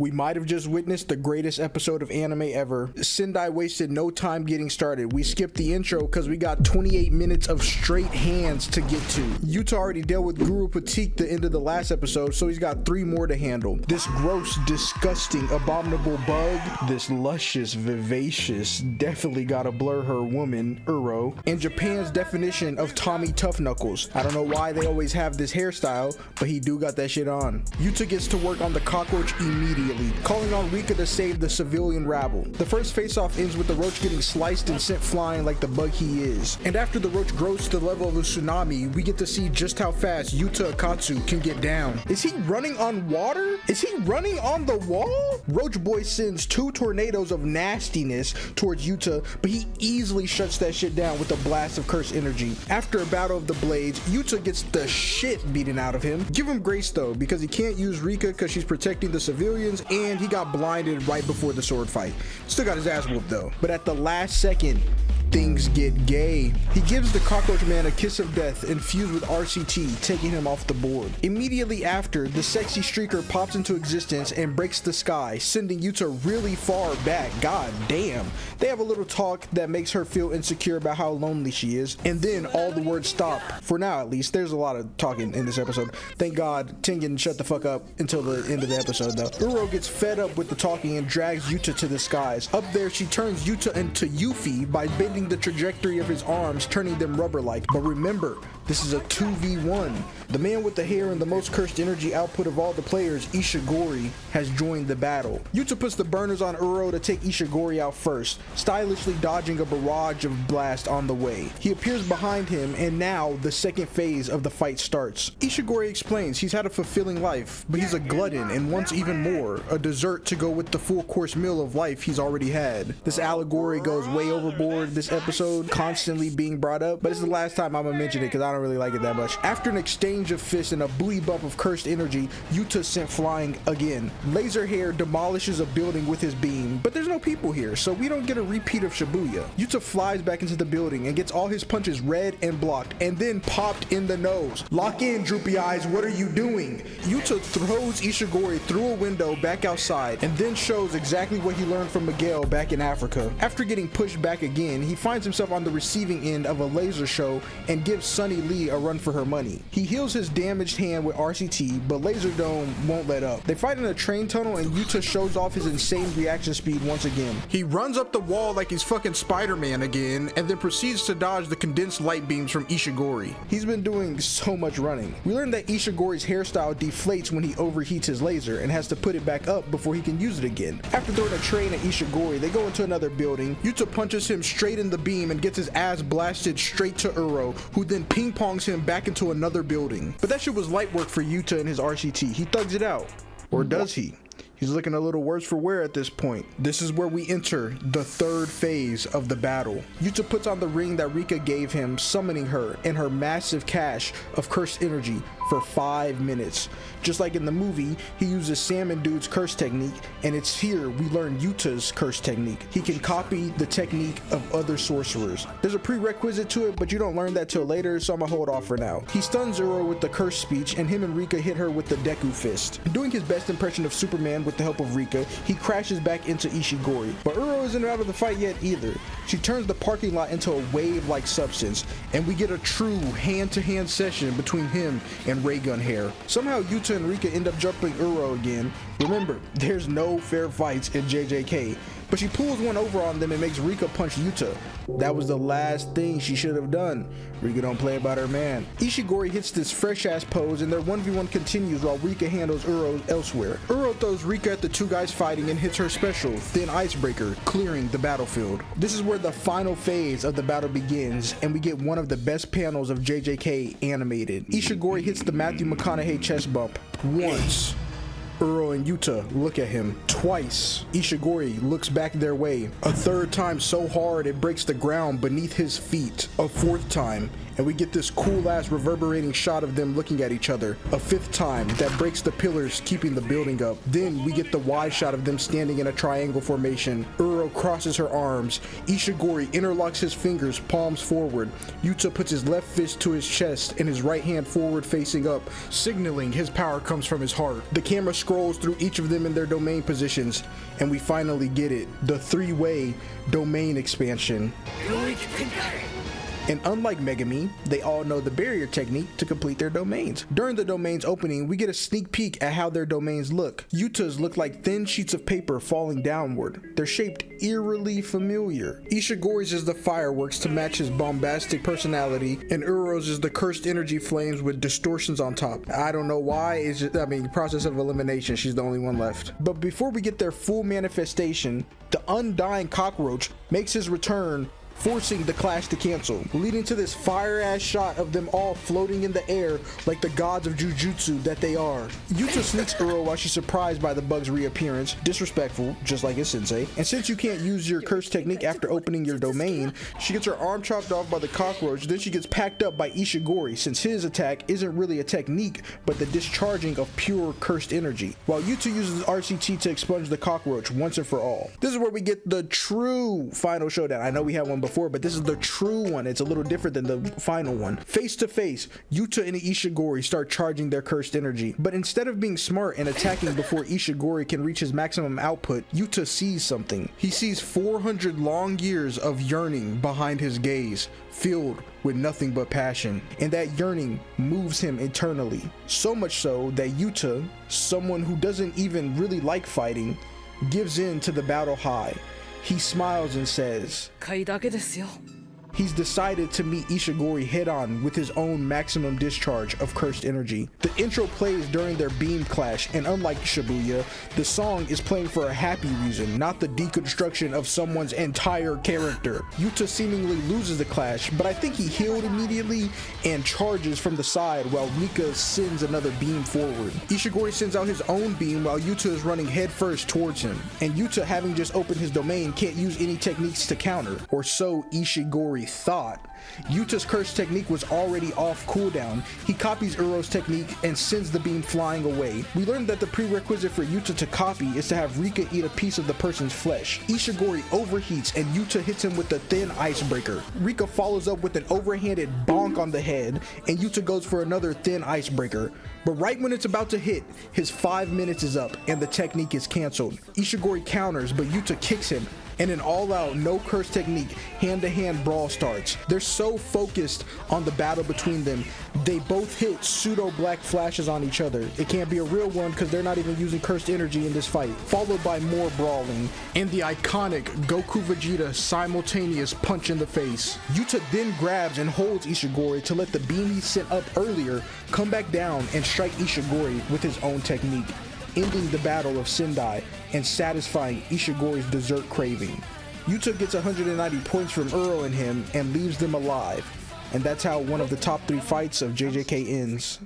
We might have just witnessed the greatest episode of anime ever. Sendai wasted no time getting started. We skipped the intro because we got 28 minutes of straight hands to get to. Yuta already dealt with Guru Patik the end of the last episode, so he's got 3 more to handle. This gross, disgusting, abominable bug, this luscious, vivacious, definitely gotta blur her woman, Uro, and Japan's definition of Tommy Tough Knuckles. I don't know why they always have this hairstyle, but he do got that shit on. Yuta gets to work on the cockroach immediately, calling on Rika to save the civilian rabble. The first face-off ends with the roach getting sliced and sent flying like the bug he is. And after the roach grows to the level of a tsunami, we get to see just how fast Yuta Akatsu can get down. Is he running on water? Is he running on the wall? Roach Boy sends 2 tornadoes of nastiness towards Yuta, but he easily shuts that shit down with a blast of cursed energy. After a battle of the blades, Yuta gets the shit beaten out of him. Give him grace though, because he can't use Rika because she's protecting the civilians, and he got blinded right before the sword fight. Still got his ass whooped though. But at the last second, things get gay. He gives the cockroach man a kiss of death infused with RCT, taking him off the board. Immediately after, the sexy streaker pops into existence and breaks the sky, sending Yuta really far back. God damn. They have a little talk that makes her feel insecure about how lonely she is, and then all the words stop. For now at least. There's a lot of talking in this episode. Thank God Tengen shut the fuck up until the end of the episode though. Uro gets fed up with the talking and drags Yuta to the skies. Up there she turns Yuta into Yuffie by bending the trajectory of his arms, turning them rubber-like. But remember, this is a 2v1. The man with the hair and the most cursed energy output of all the players, Ishigori, has joined the battle. Yuta puts the burners on Uro to take Ishigori out first, stylishly dodging a barrage of blast on the way. He appears behind him, and now the second phase of the fight starts. Ishigori explains he's had a fulfilling life, but he's a glutton and wants even more, a dessert to go with the full course meal of life he's already had. This allegory goes way overboard this episode, constantly being brought up, but it's the last time I'm gonna mention it because I don't really like it that much. After an exchange of fists and a buoy bump of cursed energy, Yuta sent flying again. Laser hair demolishes a building with his beam, but there's no people here, so we don't get a repeat of Shibuya. Yuta flies back into the building and gets all his punches read and blocked, and then popped in the nose. Lock in, droopy eyes, what are you doing? Yuta throws Ishigori through a window back outside, and then shows exactly what he learned from Miguel back in Africa. After getting pushed back again, he finds himself on the receiving end of a laser show and gives Sunny Lee a run for her money. He heals his damaged hand with RCT, but Laser Dome won't let up. They fight in a train tunnel and Yuta shows off his insane reaction speed once again. He runs up the wall like he's fucking Spider-Man again, and then proceeds to dodge the condensed light beams from Ishigori. He's been doing so much running. We learned that Ishigori's hairstyle deflates when he overheats his laser and has to put it back up before he can use it again. After throwing a train at Ishigori, they go into another building. Yuta punches him straight in the beam and gets his ass blasted straight to Uro, who then ping-pongs him back into another building. But that shit was light work for Yuta and his RCT. He thugs it out. Or does he? He's looking a little worse for wear at this point. This is where we enter the third phase of the battle. Yuta puts on the ring that Rika gave him, summoning her and her massive cache of cursed energy for 5 minutes. Just like in the movie, he uses Salmon Dude's curse technique, and it's here we learn Yuta's curse technique. He can copy the technique of other sorcerers. There's a prerequisite to it, but you don't learn that till later, so I'm gonna hold off for now. He stuns Uro with the curse speech, and him and Rika hit her with the Deku fist. Doing his best impression of Superman with the help of Rika, he crashes back into Ishigori. But Uro isn't out of the fight yet either. She turns the parking lot into a wave-like substance, and we get a true hand-to-hand session between him and Ray Gun Hair. Somehow Yuta and Rika end up jumping Uro again. Remember, there's no fair fights in JJK, but she pulls one over on them and makes Rika punch Yuta. That was the last thing she should have done. Rika don't play about her man. Ishigori hits this fresh ass pose and their 1v1 continues while Rika handles Uro elsewhere. Uro throws Rika at the 2 guys fighting and hits her special, Thin Icebreaker, clearing the battlefield. This is where the final phase of the battle begins, and we get one of the best panels of JJK animated. Ishigori hits the Matthew McConaughey chest bump once. Uro and Yuta look at him twice. Ishigori looks back their way. A 3rd time so hard it breaks the ground beneath his feet. A 4th time, and we get this cool ass reverberating shot of them looking at each other a 5th time that breaks the pillars keeping the building up. Then we get the wide shot of them standing in a triangle formation. Uro crosses her arms. Ishigori interlocks his fingers, palms forward. Yuta puts his left fist to his chest and his right hand forward facing up, signaling his power comes from his heart. The camera scrolls through each of them in their domain positions, and we finally get it, the 3-way domain expansion. And unlike Megami, they all know the barrier technique to complete their domains. During the domain's opening, we get a sneak peek at how their domains look. Yuta's look like thin sheets of paper falling downward. They're shaped eerily familiar. Ishigori's is the fireworks to match his bombastic personality, and Uro's is the cursed energy flames with distortions on top. I don't know why, it's just, process of elimination, she's the only one left. But before we get their full manifestation, the undying cockroach makes his return, forcing the clash to cancel, leading to this fire-ass shot of them all floating in the air like the gods of Jujutsu that they are. Yuta sneaks Uro while she's surprised by the bug's reappearance, disrespectful, just like his sensei, and since you can't use your curse technique after opening your domain, she gets her arm chopped off by the cockroach, then she gets packed up by Ishigori, since his attack isn't really a technique, but the discharging of pure cursed energy, while Yuta uses RCT to expunge the cockroach once and for all. This is where we get the true final showdown. I know we had one before, but this is the true one. It's a little different than the final one. Face to face, Yuta and Ishigori start charging their cursed energy, but instead of being smart and attacking before Ishigori can reach his maximum output, Yuta sees something. He sees 400 long years of yearning behind his gaze, filled with nothing but passion, and that yearning moves him eternally. So much so that Yuta, someone who doesn't even really like fighting, gives in to the battle high. He smiles and says, he's decided to meet Ishigori head-on with his own maximum discharge of cursed energy. The intro plays during their beam clash, and unlike Shibuya, the song is playing for a happy reason, not the deconstruction of someone's entire character. Yuta seemingly loses the clash, but I think he healed immediately and charges from the side while Rika sends another beam forward. Ishigori sends out his own beam while Yuta is running headfirst towards him, and Yuta, having just opened his domain, can't use any techniques to counter, or so Ishigori thought. Yuta's curse technique was already off cooldown. He copies Uro's technique and sends the beam flying away. We learned that the prerequisite for Yuta to copy is to have Rika eat a piece of the person's flesh. Ishigori overheats and Yuta hits him with the thin icebreaker. Rika follows up with an overhanded bonk on the head, and Yuta goes for another thin icebreaker. But right when it's about to hit, his 5 minutes is up and the technique is cancelled. Ishigori counters, but Yuta kicks him, and an all-out no curse technique hand-to-hand brawl starts. They're so focused on the battle between them, they both hit pseudo black flashes on each other. It can't be a real one because they're not even using cursed energy in this fight, followed by more brawling and the iconic Goku Vegeta simultaneous punch in the face. Yuta then grabs and holds Ishigori to let the beam he sent up earlier come back down and strike Ishigori with his own technique, ending the battle of Sendai and satisfying Ishigori's dessert craving. Yuta gets 190 points from Uro and him and leaves them alive, and that's how one of the top 3 fights of JJK ends.